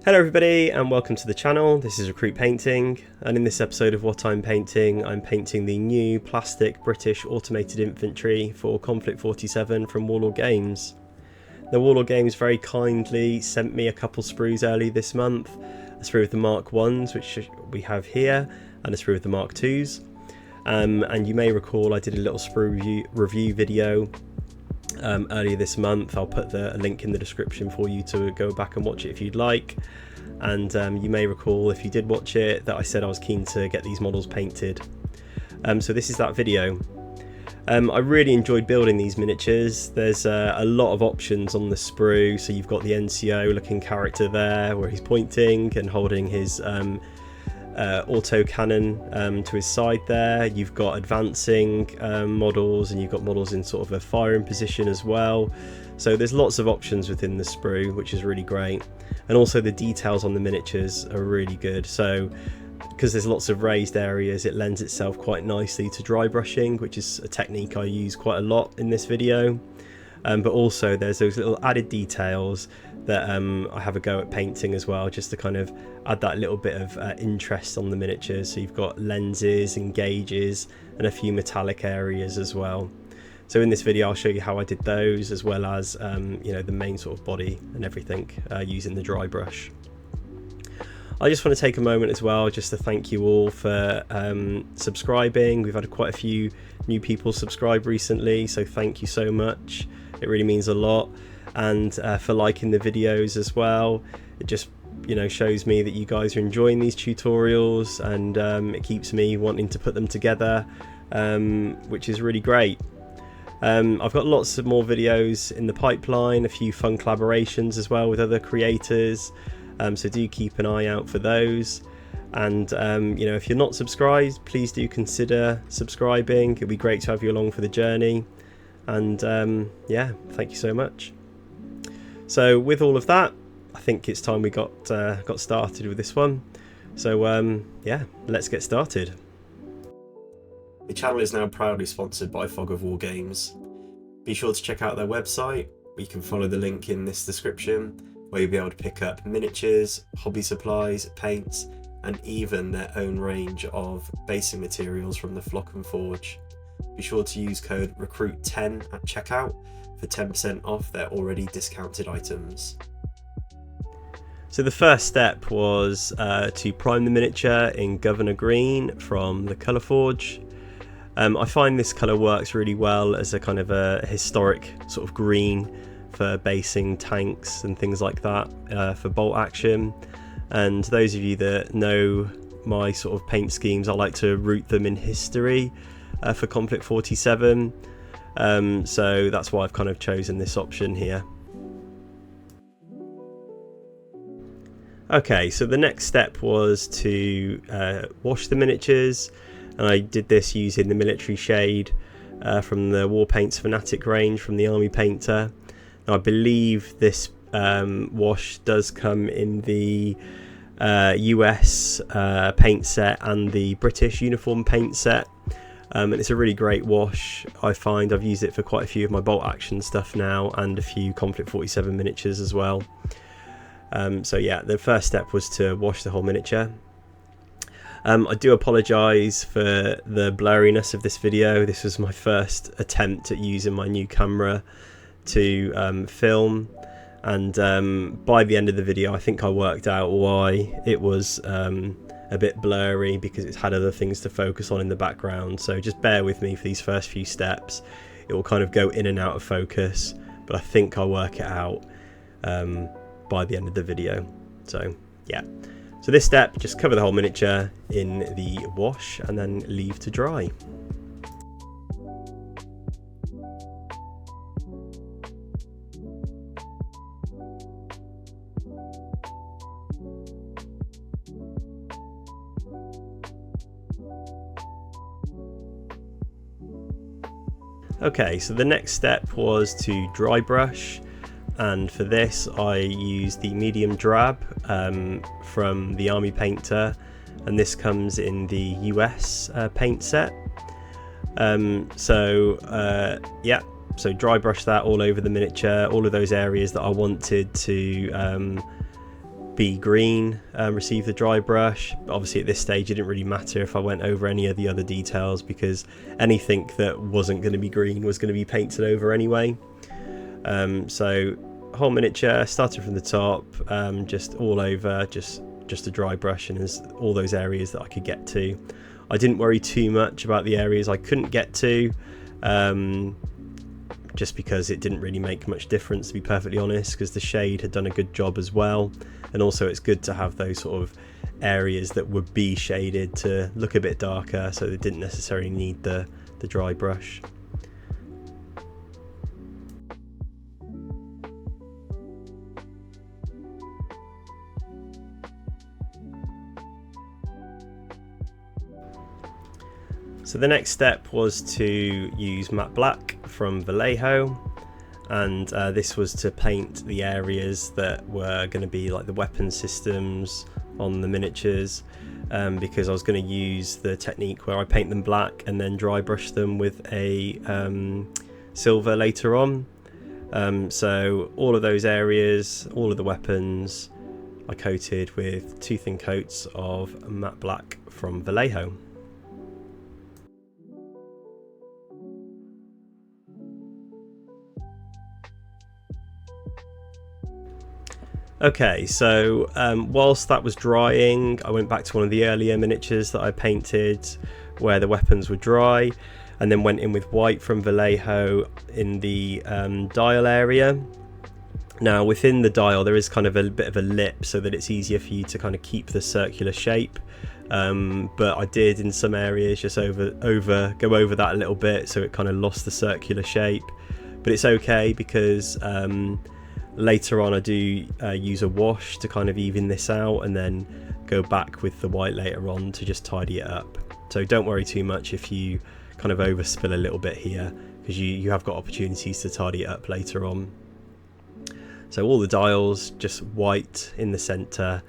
Hello everybody and welcome to the channel. This is Recruit Painting, and in this episode of what I'm painting the new plastic British Automated Infantry for Konflikt 47 from Warlord Games. The Warlord Games very kindly sent me a couple sprues early this month, a sprue of the Mk1s which we have here and a sprue of the Mk2s, and you may recall I did a little sprue review video earlier this month. I'll put a link in the description for you to go back and watch it if you'd like. And you may recall, if you did watch it, that I said I was keen to get these models painted. So this is that video. I really enjoyed building these miniatures. There's a lot of options on the sprue. So you've got the NCO looking character there where he's pointing and holding his auto cannon to his side there. You've got advancing models, and you've got models in sort of a firing position as well. So there's lots of options within the sprue, which is really great. And also the details on the miniatures are really good. So because there's lots of raised areas, it lends itself quite nicely to dry brushing, which is a technique I use quite a lot in this video. But also there's those little added details that I have a go at painting as well, just to kind of add that little bit of interest on the miniatures. So you've got lenses and gauges and a few metallic areas as well. So in this video I'll show you how I did those, as well as you know, the main sort of body and everything using the dry brush. I just want to take a moment as well just to thank you all for subscribing. We've had quite a few new people subscribe recently, so thank you so much. It really means a lot. And for liking the videos as well. It just, you know, shows me that you guys are enjoying these tutorials, and it keeps me wanting to put them together, which is really great. I've got lots of more videos in the pipeline, a few fun collaborations as well with other creators, so do keep an eye out for those. And you know, if you're not subscribed, please do consider subscribing. It'd be great to have you along for the journey. And yeah, thank you so much. So with all of that, I think it's time we got started with this one. So yeah, let's get started. The channel is now proudly sponsored by Fog of War Games. Be sure to check out their website. You can follow the link in this description, where you'll be able to pick up miniatures, hobby supplies, paints, and even their own range of basing materials from the Flock and Forge. Be sure to use code RECRUIT10 at checkout for 10% off their already discounted items. So the first step was to prime the miniature in Governor Green from the Colour Forge. I find this colour works really well as a kind of a historic sort of green for basing tanks and things like that, for bolt action. And those of you that know my sort of paint schemes, I like to root them in history for Konflikt 47. So that's why I've kind of chosen this option here. Okay, so the next step was to wash the miniatures, and I did this using the military shade from the Warpaints Fanatic range from the Army Painter. Now, I believe this wash does come in the US paint set and the British uniform paint set. And it's a really great wash. I find I've used it for quite a few of my bolt action stuff now, and a few Konflikt 47 miniatures as well. So yeah, the first step was to wash the whole miniature. I do apologise for the blurriness of this video. This was my first attempt at using my new camera to film, and by the end of the video I think I worked out why it was a bit blurry, because it's had other things to focus on in the background. So just bear with me for these first few steps. It will kind of go in and out of focus, but I think I'll work it out by the end of the video. So yeah, so this step, just cover the whole miniature in the wash and then leave to dry. Okay, so the next step was to dry brush, and for this I used the medium drab from the Army Painter, and this comes in the US paint set. Yeah, so dry brush that all over the miniature, all of those areas that I wanted to be green, receive the dry brush. But obviously at this stage it didn't really matter if I went over any of the other details, because anything that wasn't going to be green was going to be painted over anyway. So whole miniature, started from the top, just all over, just a dry brush, and there's all those areas that I could get to. I didn't worry too much about the areas I couldn't get to, just because it didn't really make much difference, to be perfectly honest, because the shade had done a good job as well. And also it's good to have those sort of areas that would be shaded to look a bit darker, so they didn't necessarily need the dry brush. So the next step was to use matte black from Vallejo, and this was to paint the areas that were going to be like the weapon systems on the miniatures, because I was going to use the technique where I paint them black and then dry brush them with a silver later on. So all of those areas, all of the weapons, I coated with 2 thin coats of matte black from Vallejo. Okay, so whilst that was drying, I went back to one of the earlier miniatures that I painted where the weapons were dry, and then went in with white from Vallejo in the dial area. Now within the dial there is kind of a bit of a lip so that it's easier for you to kind of keep the circular shape, but I did in some areas just go over that a little bit, so it kind of lost the circular shape. But it's okay, because later on I do use a wash to kind of even this out, and then go back with the white later on to just tidy it up. So don't worry too much if you kind of overspill a little bit here, because you have got opportunities to tidy it up later on. So all the dials just white in the centre,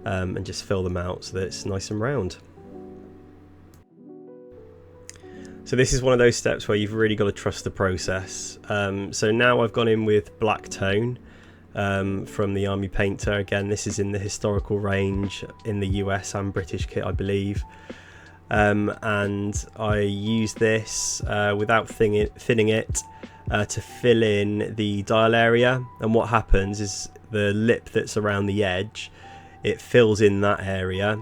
and just fill them out so that it's nice and round. So this is one of those steps where you've really got to trust the process. So now I've gone in with black tone from the Army Painter. Again, this is in the historical range in the US and British kit, I believe. And I use this without thinning it to fill in the dial area. And what happens is the lip that's around the edge, it fills in that area,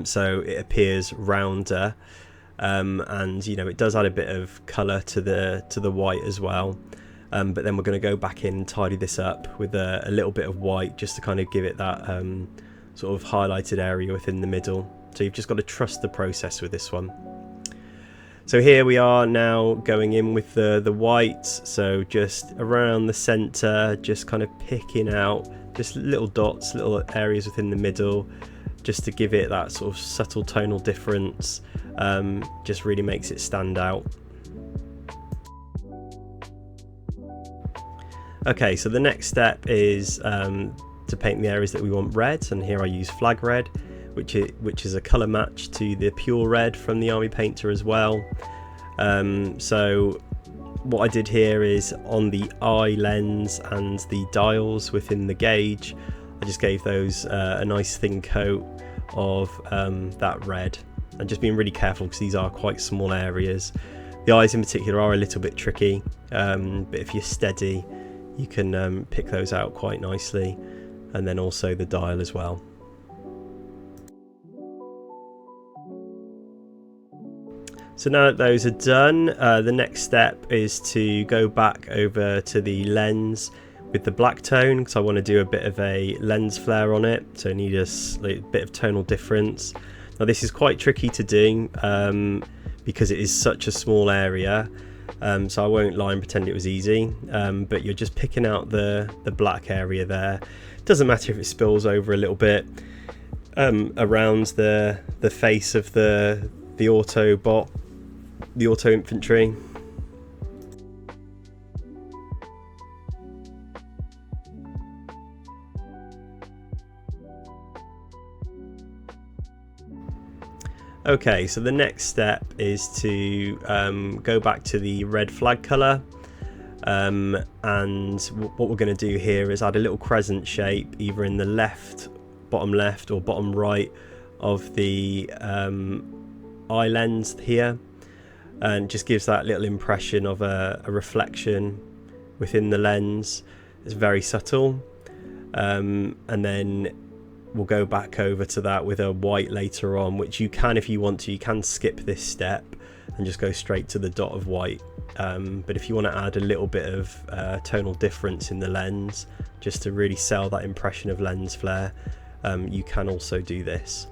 so it appears rounder. And you know, it does add a bit of colour to the white as well, but then we're going to go back in and tidy this up with a little bit of white, just to kind of give it that sort of highlighted area within the middle. So you've just got to trust the process with this one. So here we are now going in with the white, so just around the centre, just kind of picking out just little dots, little areas within the middle, just to give it that sort of subtle tonal difference. Just really makes it stand out. Okay, so the next step is to paint the areas that we want red, and here I use flag red, which is a colour match to the pure red from the Army Painter as well. So what I did here is on the eye lens and the dials within the gauge, I just gave those a nice thin coat of that red, and just being really careful because these are quite small areas. The eyes in particular are a little bit tricky, but if you're steady you can pick those out quite nicely, and then also the dial as well. So now that those are done, the next step is to go back over to the lens with the black tone, because I want to do a bit of a lens flare on it, so I need a bit of tonal difference. Now this is quite tricky to do because it is such a small area, so I won't lie and pretend it was easy, but you're just picking out the black area there. It doesn't matter if it spills over a little bit around the face of the Autobot, the Auto Infantry. Okay, so the next step is to go back to the red flag colour, And what we're going to do here is add a little crescent shape either in the bottom left or bottom right of the eye lens here, and just gives that little impression of a reflection within the lens. It's very subtle, and then we'll go back over to that with a white later on, which you can, if you want to, you can skip this step and just go straight to the dot of white. But if you want to add a little bit of tonal difference in the lens just to really sell that impression of lens flare, you can also do this.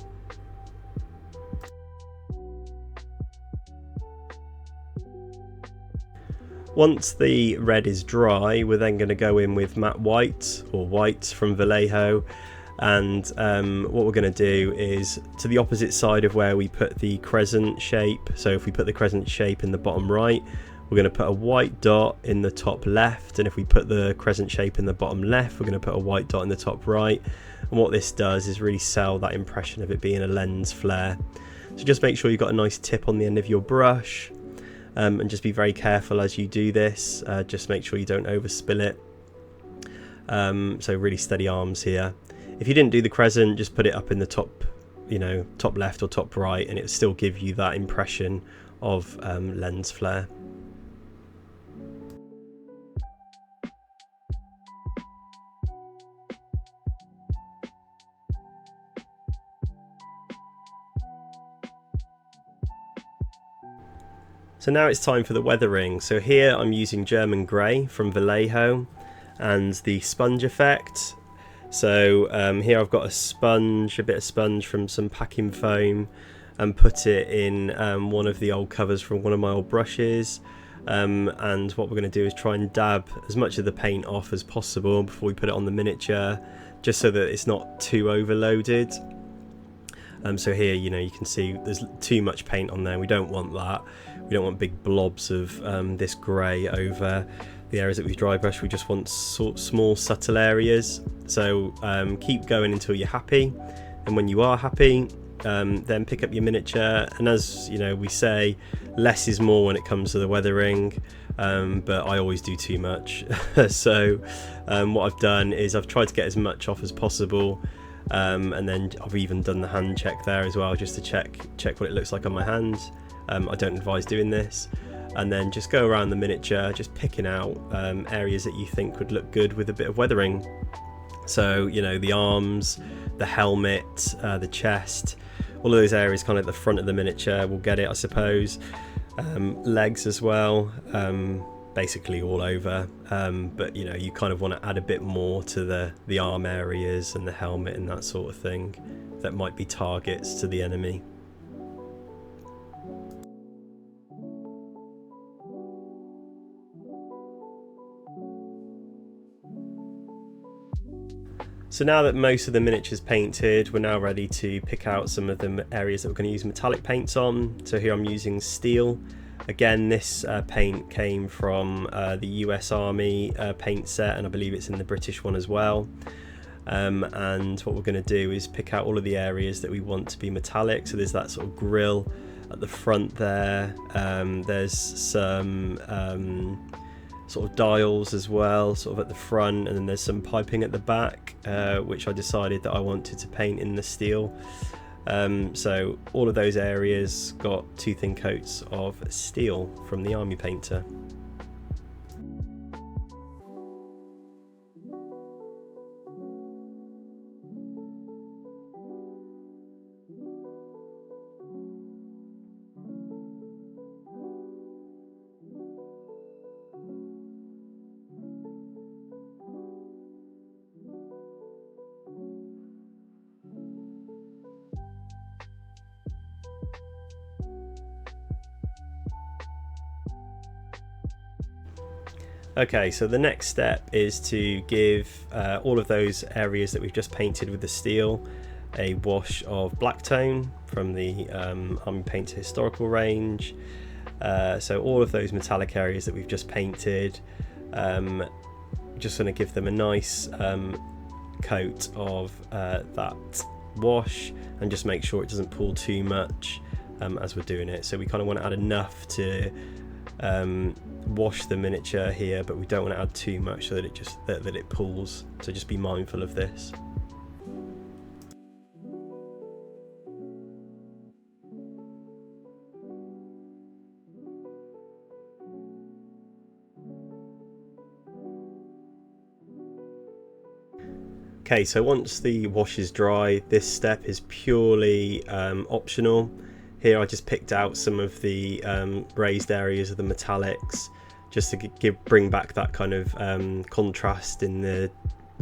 Once the red is dry, we're then going to go in with matte white or white from Vallejo, and what we're going to do is to the opposite side of where we put the crescent shape. So if we put the crescent shape in the bottom right, we're going to put a white dot in the top left, and if we put the crescent shape in the bottom left, we're going to put a white dot in the top right. And what this does is really sell that impression of it being a lens flare. So just make sure you've got a nice tip on the end of your brush, and just be very careful as you do this. Just make sure you don't overspill it. So really steady arms here. If you didn't do the crescent, just put it up in the top, top left or top right, and it'll still give you that impression of lens flare. So now it's time for the weathering. So here I'm using German Grey from Vallejo and the sponge effect. So here I've got a bit of sponge from some packing foam, and put it in one of the old covers from one of my old brushes. And what we're going to do is try and dab as much of the paint off as possible before we put it on the miniature, just so that it's not too overloaded. So here, you can see there's too much paint on there. We don't want that. We don't want big blobs of this grey over the areas that we dry brush. We just want small subtle areas. So keep going until you're happy, and when you are happy, then pick up your miniature. And as we say, less is more when it comes to the weathering, but I always do too much. So what I've done is I've tried to get as much off as possible. And then I've even done the hand check there as well, just to check what it looks like on my hands. I don't advise doing this. And then just go around the miniature, just picking out areas that you think would look good with a bit of weathering. So the arms, the helmet, the chest, all of those areas kind of at the front of the miniature will get it, I suppose. Legs as well, basically all over, but you kind of want to add a bit more to the arm areas and the helmet and that sort of thing that might be targets to the enemy. So now that most of the miniature's painted, we're now ready to pick out some of the areas that we're going to use metallic paints on. So here I'm using steel. Again, this paint came from the US Army paint set, and I believe it's in the British one as well. And what we're going to do is pick out all of the areas that we want to be metallic. So there's that sort of grille at the front there. There's some sort of dials as well, sort of at the front, and then there's some piping at the back, which I decided that I wanted to paint in the steel. So all of those areas got 2 thin coats of steel from the army painter. Okay, so the next step is to give all of those areas that we've just painted with the steel a wash of black tone from the Army Painter historical range. So all of those metallic areas that we've just painted, just going to give them a nice coat of that wash, and just make sure it doesn't pull too much as we're doing it. So we kind of want to add enough to wash the miniature here, but we don't want to add too much so that it pulls, so just be mindful of this. Okay, so once the wash is dry, this step is purely optional. Here I just picked out some of the raised areas of the metallics, just to bring back that kind of contrast in the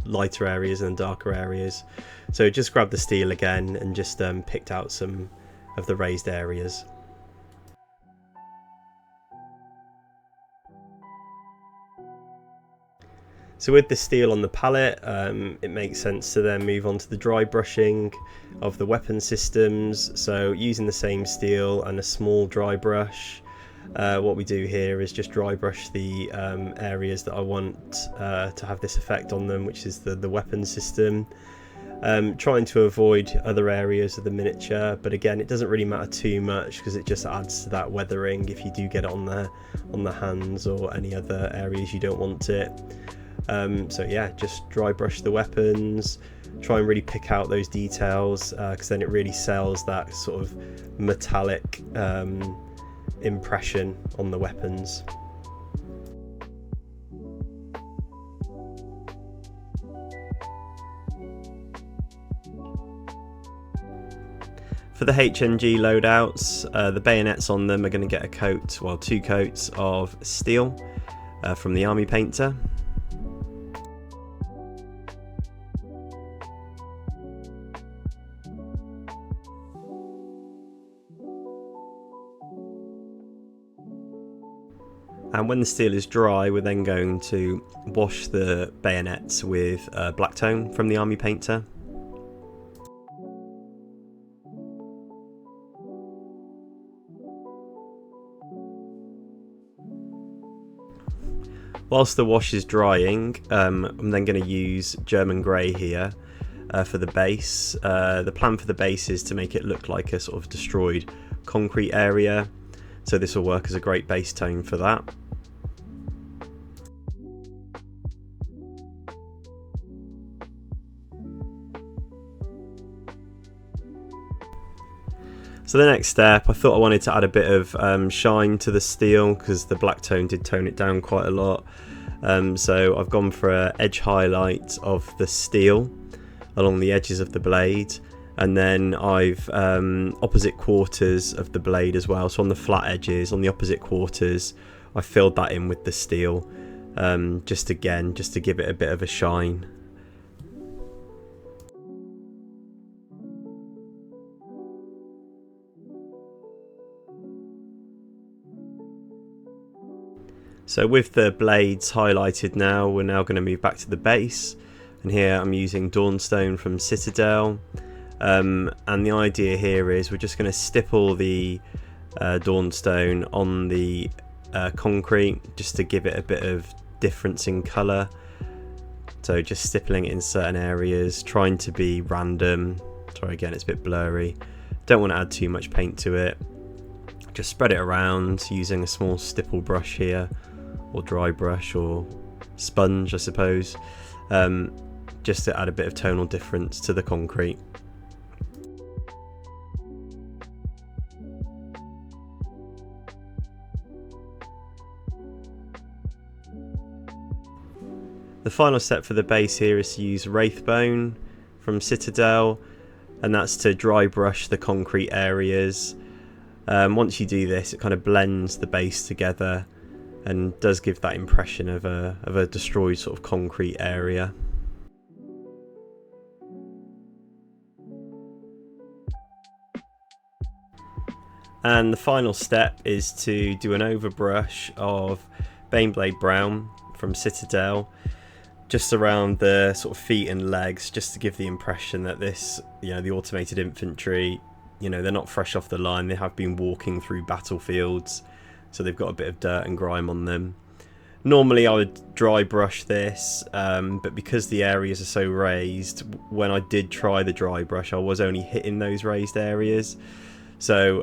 lighter areas and darker areas. So just grabbed the steel again and just picked out some of the raised areas. So with the steel on the palette, it makes sense to then move on to the dry brushing of the weapon systems. So using the same steel and a small dry brush, what we do here is just dry brush the areas that I want to have this effect on them, which is the weapon system. Trying to avoid other areas of the miniature, but again, it doesn't really matter too much because it just adds to that weathering if you do get it on the hands or any other areas you don't want it. So yeah, just dry brush the weapons, try and really pick out those details, because then it really sells that sort of metallic impression on the weapons. For the HMG loadouts, the bayonets on them are going to get a coat, well, 2 coats of steel from the army painter. And when the steel is dry, we're then going to wash the bayonets with black tone from the army painter. Whilst the wash is drying, I'm then going to use German grey here for the base. The plan for the base is to make it look like a sort of destroyed concrete area, so this will work as a great base tone for that. So the next step, I thought I wanted to add a bit of shine to the steel because the black tone did tone it down quite a lot. So I've gone for an edge highlight of the steel along the edges of the blade, and then I've opposite quarters of the blade as well. So on the flat edges, on the opposite quarters, I filled that in with the steel, just to give it a bit of a shine. So with the blades highlighted now, we're now going to move back to the base, and here I'm using Dawnstone from Citadel, and the idea here is we're just going to stipple the Dawnstone on the concrete just to give it a bit of difference in colour. So just stippling it in certain areas, trying to be random. Sorry, again, it's a bit blurry. Don't want to add too much paint to it. Just spread it around using a small stipple brush here, or dry brush, or sponge I suppose, just to add a bit of tonal difference to the concrete. The final step for the base here is to use Wraithbone from Citadel, and that's to dry brush the concrete areas. Once you do this, it kind of blends the base together and does give that impression of a destroyed sort of concrete area. And the final step is to do an overbrush of Baneblade Brown from Citadel just around the sort of feet and legs, just to give the impression that this, the automated infantry, they're not fresh off the line, they have been walking through battlefields, so they've got a bit of dirt and grime on them. Normally I would dry brush this, but because the areas are so raised, when I did try the dry brush I was only hitting those raised areas. So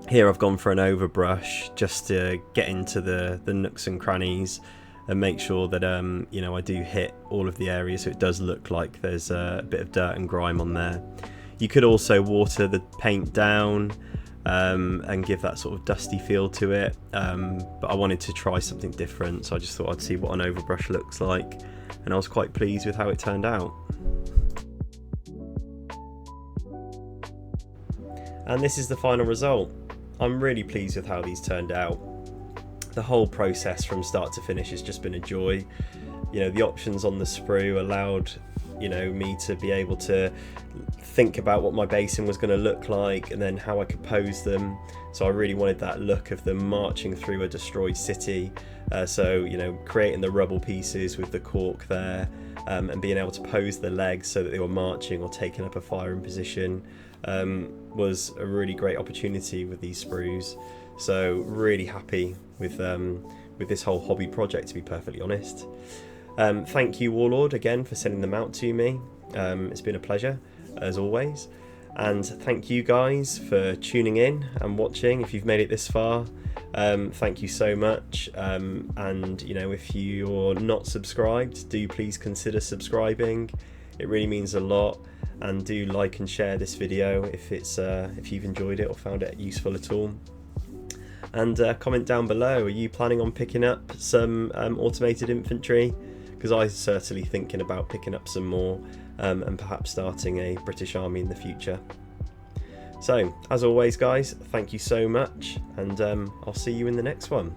Here I've gone for an overbrush just to get into the nooks and crannies and make sure that you know, I do hit all of the areas so it does look like there's a bit of dirt and grime on there. You could also water the paint down and give that sort of dusty feel to it, but I wanted to try something different, so I just thought I'd see what an overbrush looks like, and I was quite pleased with how it turned out. And this is the final result. I'm really pleased with how these turned out. The whole process from start to finish has just been a joy. You know, the options on the sprue allowed, you know, me to be able to think about what my basin was going to look like and then how I could pose them. So I really wanted that look of them marching through a destroyed city. So, you know, creating the rubble pieces with the cork there, and being able to pose the legs so that they were marching or taking up a firing position was a really great opportunity with these sprues. So really happy with this whole hobby project, to be perfectly honest. Thank you, Warlord, again for sending them out to me. It's been a pleasure as always, and thank you guys for tuning in and watching. If you've made it this far, thank you so much, and you know, if you're not subscribed, do please consider subscribing. It really means a lot, and do like and share this video if you've enjoyed it or found it useful at all. And comment down below, are you planning on picking up some automated infantry? Because I'm certainly thinking about picking up some more, and perhaps starting a British Army in the future. So, as always guys, thank you so much, and I'll see you in the next one.